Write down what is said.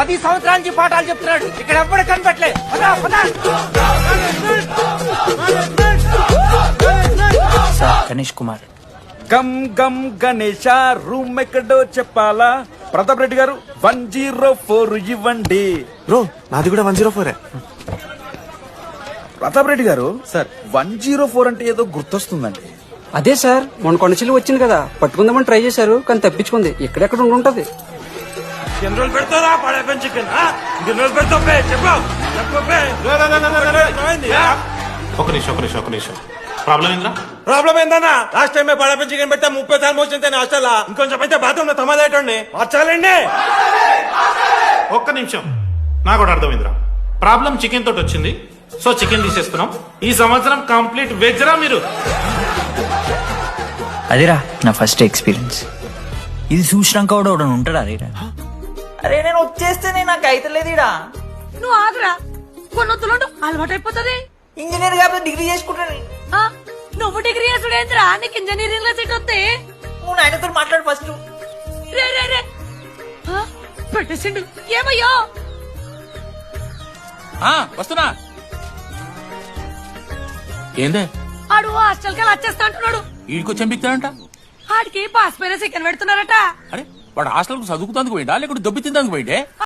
10 సంవత్సరాల నుంచి పాఠాలు చెప్తున్నాడు. ఇక్కడ ఎవ్వడు కనిపెట్టలే. గణేష్ కుమార్. గమ్ గమ్ గణేష రూమ్ ఎక్కడో చెప్పాలా? ప్రతాప్ రెడ్డి గారు 104 ఇవ్వండి. బ్రో నాది కూడా 104. ప్రతాప్ రెడ్డి గారు సార్ 104 అంటే ఏదో గుర్తొస్తుందండి. అదే సార్ మొన్న కొండచిల్లు వచ్చింది కదా, పట్టుకుందామని ట్రై చేశారు కానీ తప్పించుకుంది. ఎక్కడెక్కడ ఉంటది. ఒక నిమిషం ప్రాబ్లం ఏంద్రా? ప్రాబ్లం ఏందన్నా? లాస్ట్ టైం పడప చికెన్ పెట్టా 30 సార్లు మోసింది హాస్టల్. ఇంకొంచెం అయితే బాత్రూమ్ తమాదేటండి మార్చాలండి. ఒక్క నిమిషం, నాకు కూడా అర్థమైందిరా. ప్రాబ్లం చికెన్ తోటి వచ్చింది, సో చికెన్ తీసేస్తున్నాం. ఈ సంవత్సరం కంప్లీట్ వెజ్ రా మీరు. అదేరా నా ఫస్ట్ ఎక్స్పీరియన్స్. ఇది చూసినాక కూడా ఉంటాడా రేరా? అరే నేను వచ్చేస్తేనే నాకు అయితలేదు ఇడా. నువ్వు ఆగురా, కొన్నొత్తులు అలవాటు అయిపోతుంది. ఇంజనీర్ కాబట్టి డిగ్రీ చేసుకుంటాను. నువ్వు డిగ్రీ చేసుడేంద్రా, నీకు ఇంజనీరింగ్ లో సీట్ వస్తే నువ్వు నాయనతో మాట్లాడు ఫస్ట్. రే రే రే పెట్టేసిండు. ఏమయ్యో వస్తున్నా. ఏందే ఆడు హాస్టల్ కి వచ్చేస్తా అంటున్నాడు. ఈడికొచ్చి ఎంపిక్తాడంట. ఆడికి పాస్ పైన చికెన్ పెడుతున్నారట. అరే వాడు హాస్టల్ కు చదువుకుతానికి పోయిండా లేకుంటే దొబ్బి తిందానికి పోయిండే?